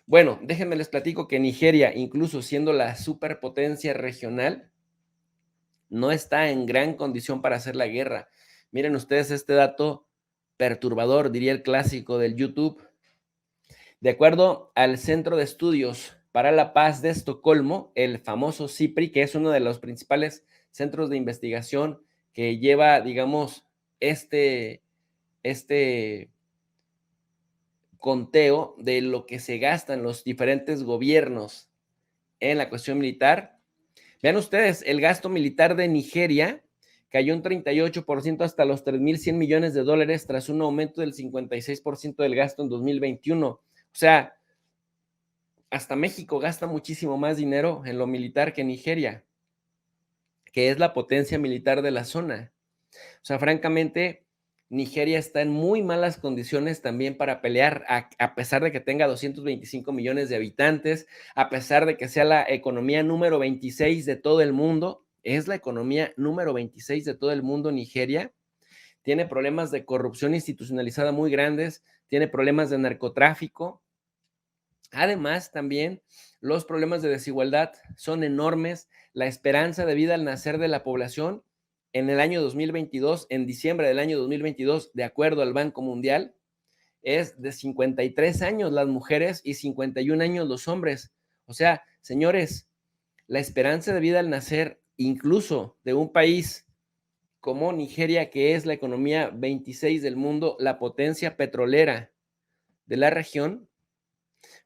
Bueno, déjenme les platico que Nigeria, incluso siendo la superpotencia regional, no está en gran condición para hacer la guerra. Miren ustedes este dato perturbador, diría el clásico del YouTube. De acuerdo al Centro de Estudios para la Paz de Estocolmo, el famoso CIPRI, que es uno de los principales centros de investigación que lleva, digamos, este conteo de lo que se gastan los diferentes gobiernos en la cuestión militar. Vean ustedes, el gasto militar de Nigeria cayó un 38% hasta los 3.100 millones de dólares tras un aumento del 56% del gasto en 2021. O sea, hasta México gasta muchísimo más dinero en lo militar que Nigeria, que es la potencia militar de la zona. O sea, francamente, Nigeria está en muy malas condiciones también para pelear, a pesar de que tenga 225 millones de habitantes, a pesar de que sea la economía número 26 de todo el mundo. Es la economía número 26 de todo el mundo, Nigeria. Tiene problemas de corrupción institucionalizada muy grandes, tiene problemas de narcotráfico. Además, también los problemas de desigualdad son enormes. La esperanza de vida al nacer de la población en el año 2022, en diciembre del año 2022, de acuerdo al Banco Mundial, es de 53 años las mujeres y 51 años los hombres. O sea, señores, la esperanza de vida al nacer, incluso de un país como Nigeria, que es la economía 26 del mundo, la potencia petrolera de la región,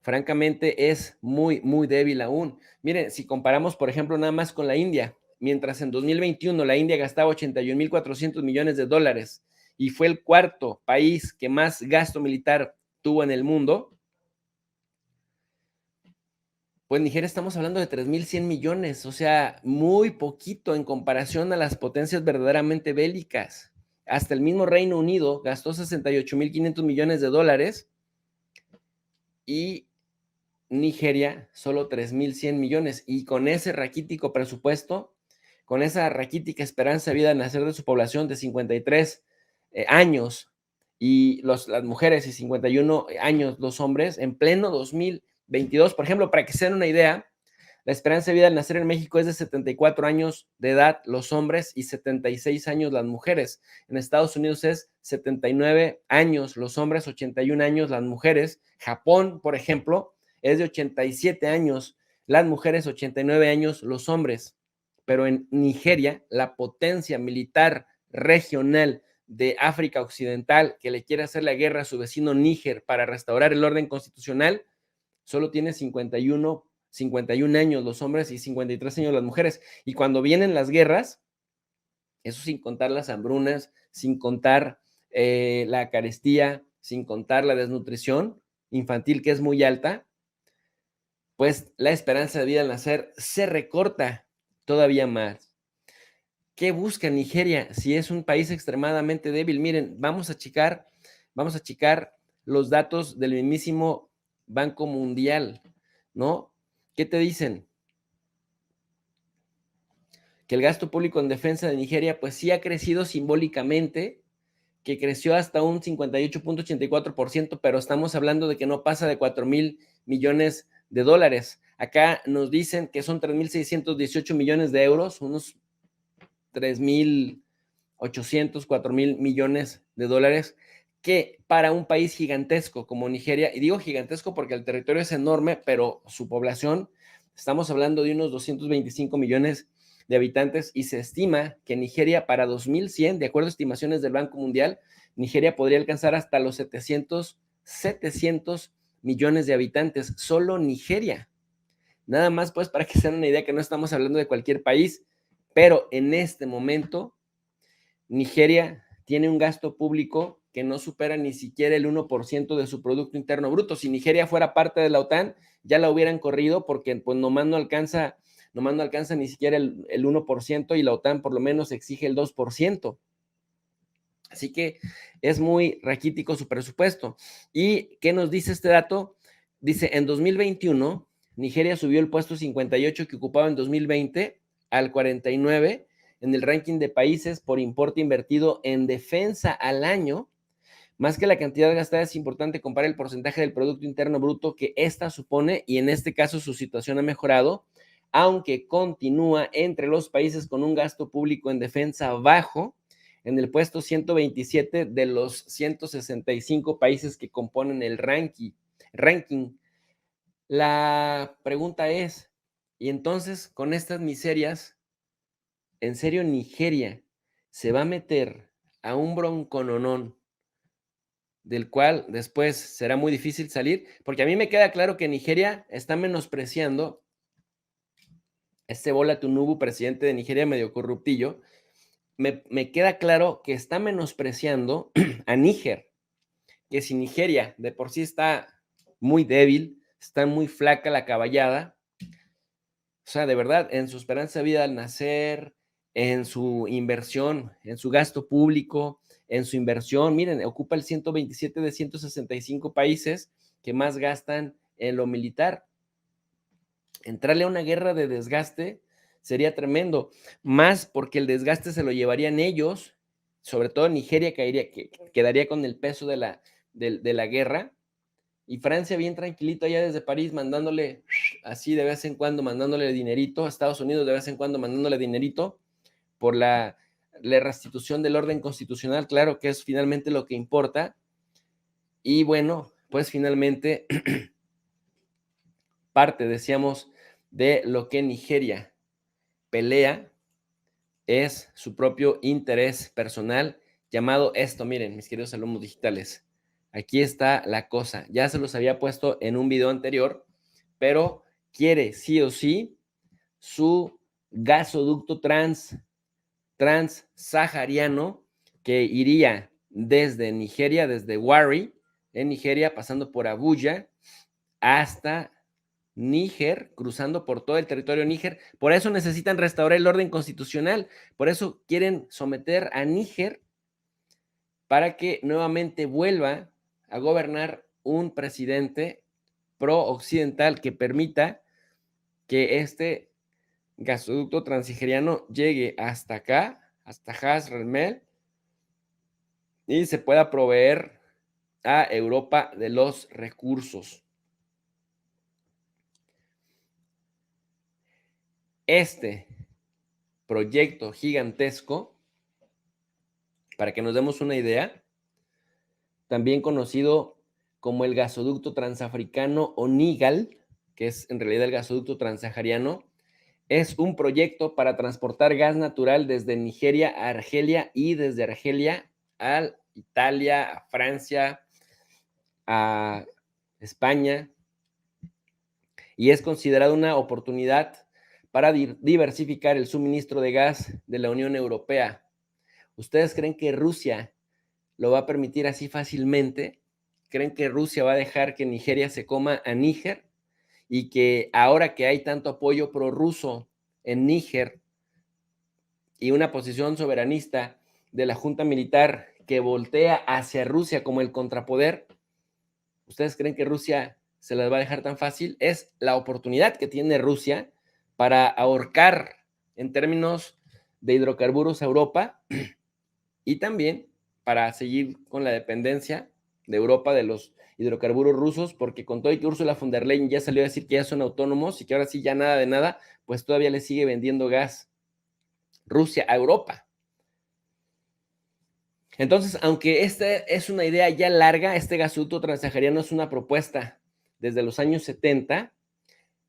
francamente es muy, muy débil aún. Miren, si comparamos, por ejemplo, nada más con la India, mientras en 2021 la India gastaba 81.400 millones de dólares y fue el cuarto país que más gasto militar tuvo en el mundo, pues Nigeria estamos hablando de 3.100 millones, o sea, muy poquito en comparación a las potencias verdaderamente bélicas. Hasta el mismo Reino Unido gastó 68.500 millones de dólares y Nigeria solo 3.100 millones. Y con ese raquítico presupuesto, con esa raquítica esperanza de vida de nacer de su población de 53 años y las mujeres y 51 años los hombres, en pleno 2022, por ejemplo, para que se den una idea, la esperanza de vida al nacer en México es de 74 años de edad los hombres y 76 años las mujeres. En Estados Unidos es 79 años los hombres, 81 años las mujeres. Japón, por ejemplo, es de 87 años las mujeres, 89 años los hombres. Pero en Nigeria, la potencia militar regional de África Occidental que le quiere hacer la guerra a su vecino Níger para restaurar el orden constitucional, solo tiene 51 años los hombres y 53 años las mujeres. Y cuando vienen las guerras, eso sin contar las hambrunas, sin contar la carestía, sin contar la desnutrición infantil que es muy alta, pues la esperanza de vida al nacer se recorta todavía más. ¿Qué busca Nigeria si es un país extremadamente débil? Miren, vamos a checar los datos del mismísimo Banco Mundial, ¿no? ¿Qué te dicen? Que el gasto público en defensa de Nigeria, pues sí ha crecido simbólicamente, que creció hasta un 58.84%, pero estamos hablando de que no pasa de 4.000 millones de dólares. Acá nos dicen que son 3.618 millones de euros, unos 3.800, 4.000 millones de dólares, que para un país gigantesco como Nigeria, y digo gigantesco porque el territorio es enorme, pero su población, estamos hablando de unos 225 millones de habitantes y se estima que Nigeria para 2100, de acuerdo a estimaciones del Banco Mundial, Nigeria podría alcanzar hasta los 700 millones de habitantes, solo Nigeria. Nada más pues para que se den una idea que no estamos hablando de cualquier país, pero en este momento Nigeria tiene un gasto público que no supera ni siquiera el 1% de su Producto Interno Bruto. Si Nigeria fuera parte de la OTAN, ya la hubieran corrido porque pues nomás no alcanza ni siquiera el 1% y la OTAN por lo menos exige el 2%. Así que es muy raquítico su presupuesto. ¿Y qué nos dice este dato? Dice, en 2021, Nigeria subió el puesto 58 que ocupaba en 2020 al 49 en el ranking de países por importe invertido en defensa al año, Más que la cantidad gastada, es importante comparar el porcentaje del Producto Interno Bruto que ésta supone, y en este caso su situación ha mejorado, aunque continúa entre los países con un gasto público en defensa bajo, en el puesto 127 de los 165 países que componen el ranking. La pregunta es, y entonces, con estas miserias, ¿en serio Nigeria se va a meter a un broncononón del cual después será muy difícil salir? Porque a mí me queda claro que Nigeria está menospreciando este Bola Tinubu, presidente de Nigeria, medio corruptillo. Me queda claro que está menospreciando a Níger, que si Nigeria de por sí está muy débil, está muy flaca la caballada, o sea, de verdad, en su esperanza de vida al nacer, en su inversión, en su gasto público, en su inversión, miren, ocupa el 127 de 165 países que más gastan en lo militar. Entrarle a una guerra de desgaste sería tremendo, más porque el desgaste se lo llevarían ellos, sobre todo Nigeria quedaría con el peso de la guerra, y Francia bien tranquilito allá desde París, mandándole así de vez en cuando, mandándole dinerito, a Estados Unidos de vez en cuando, mandándole dinerito por la restitución del orden constitucional, claro que es finalmente lo que importa. Y bueno, pues finalmente parte, decíamos, de lo que Nigeria pelea es su propio interés personal, llamado esto, miren, mis queridos alumnos digitales, aquí está la cosa, ya se los había puesto en un video anterior, pero quiere sí o sí su gasoducto transsahariano que iría desde Nigeria, desde Warri, en Nigeria, pasando por Abuya, hasta Níger, cruzando por todo el territorio Níger. Por eso necesitan restaurar el orden constitucional, por eso quieren someter a Níger para que nuevamente vuelva a gobernar un presidente pro-occidental que permita que este gasoducto transnigeriano llegue hasta acá, hasta Has Remel, y se pueda proveer a Europa de los recursos. Este proyecto gigantesco, para que nos demos una idea, también conocido como el gasoducto transafricano o NIGAL, que es en realidad el gasoducto transsahariano, es un proyecto para transportar gas natural desde Nigeria a Argelia y desde Argelia a Italia, a Francia, a España, y es considerado una oportunidad para diversificar el suministro de gas de la Unión Europea. ¿Ustedes creen que Rusia lo va a permitir así fácilmente? ¿Creen que Rusia va a dejar que Nigeria se coma a Níger? Y que ahora que hay tanto apoyo prorruso en Níger y una posición soberanista de la junta militar que voltea hacia Rusia como el contrapoder, ¿ustedes creen que Rusia se las va a dejar tan fácil? Es la oportunidad que tiene Rusia para ahorcar en términos de hidrocarburos a Europa y también para seguir con la dependencia de Europa de los hidrocarburos rusos, porque con todo y que Ursula von der Leyen ya salió a decir que ya son autónomos y que ahora sí ya nada de nada, pues todavía le sigue vendiendo gas Rusia a Europa. Entonces, aunque esta es una idea ya larga, este gasoducto transsahariano es una propuesta desde los años 70,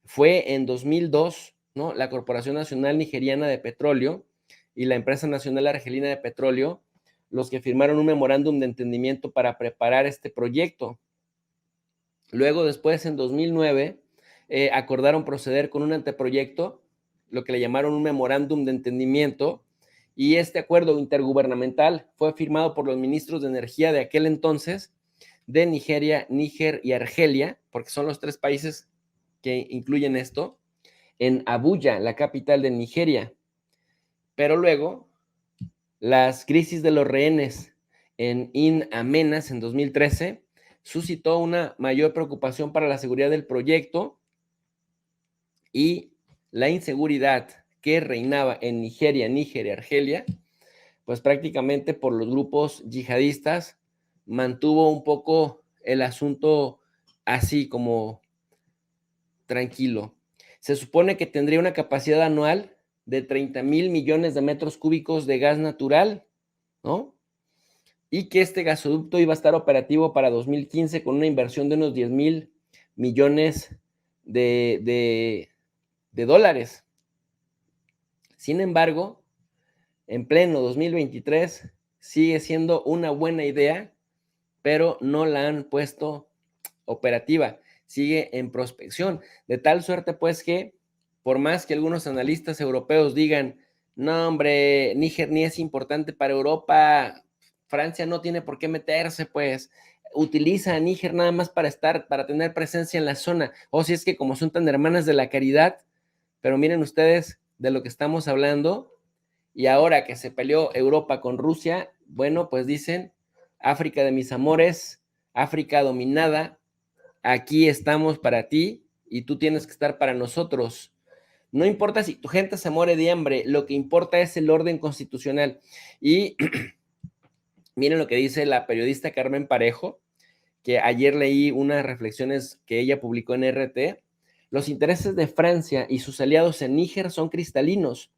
fue en 2002, ¿no? La Corporación Nacional Nigeriana de Petróleo y la Empresa Nacional Argelina de Petróleo los que firmaron un memorándum de entendimiento para preparar este proyecto. Luego, después, en 2009, acordaron proceder con un anteproyecto, lo que le llamaron un memorándum de entendimiento, y este acuerdo intergubernamental fue firmado por los ministros de energía de aquel entonces, de Nigeria, Níger y Argelia, porque son los tres países que incluyen esto, en Abuya, la capital de Nigeria. Pero luego, las crisis de los rehenes en In Amenas en 2013 suscitó una mayor preocupación para la seguridad del proyecto y la inseguridad que reinaba en Nigeria, Níger y Argelia, pues prácticamente por los grupos yihadistas mantuvo un poco el asunto así como tranquilo. Se supone que tendría una capacidad anual de 30,000 millones de metros cúbicos de gas natural, ¿no? Y que este gasoducto iba a estar operativo para 2015 con una inversión de unos 10,000 millones de dólares. Sin embargo, en pleno 2023 sigue siendo una buena idea, pero no la han puesto operativa, sigue en prospección, de tal suerte pues que por más que algunos analistas europeos digan, no hombre, Níger ni es importante para Europa, Francia no tiene por qué meterse, pues utiliza a Níger nada más para estar, para tener presencia en la zona, o si es que como son tan hermanas de la caridad, pero miren ustedes de lo que estamos hablando, y ahora que se peleó Europa con Rusia, bueno, pues dicen, África de mis amores, África dominada, aquí estamos para ti y tú tienes que estar para nosotros. No importa si tu gente se muere de hambre, lo que importa es el orden constitucional. Y miren lo que dice la periodista Carmen Parejo, que ayer leí unas reflexiones que ella publicó en RT. Los intereses de Francia y sus aliados en Níger son cristalinos.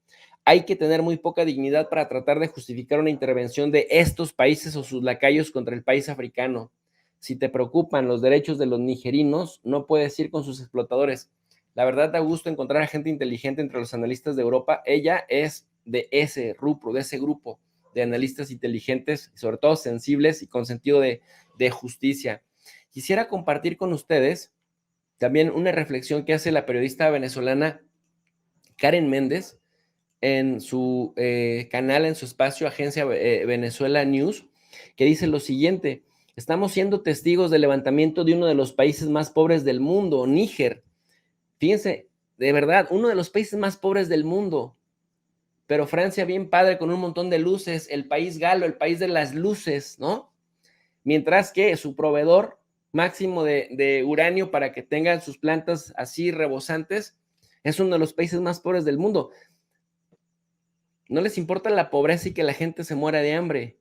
Hay que tener muy poca dignidad para tratar de justificar una intervención de estos países o sus lacayos contra el país africano. Si te preocupan los derechos de los nigerinos, no puedes ir con sus explotadores. La verdad da gusto encontrar a gente inteligente entre los analistas de Europa. Ella es de ese grupo de analistas inteligentes, sobre todo sensibles y con sentido de justicia. Quisiera compartir con ustedes también una reflexión que hace la periodista venezolana Karen Méndez en su canal, en su espacio Agencia Venezuela News, que dice lo siguiente: estamos siendo testigos del levantamiento de uno de los países más pobres del mundo, Níger. Fíjense, de verdad, uno de los países más pobres del mundo, pero Francia bien padre con un montón de luces, el país galo, el país de las luces, ¿no? Mientras que su proveedor máximo de uranio para que tengan sus plantas así rebosantes es uno de los países más pobres del mundo. No les importa la pobreza y que la gente se muera de hambre,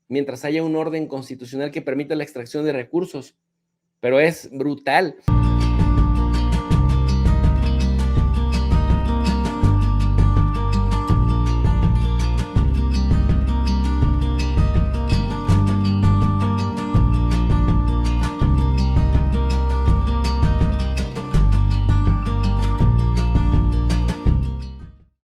mientras haya un orden constitucional que permita la extracción de recursos, pero es brutal.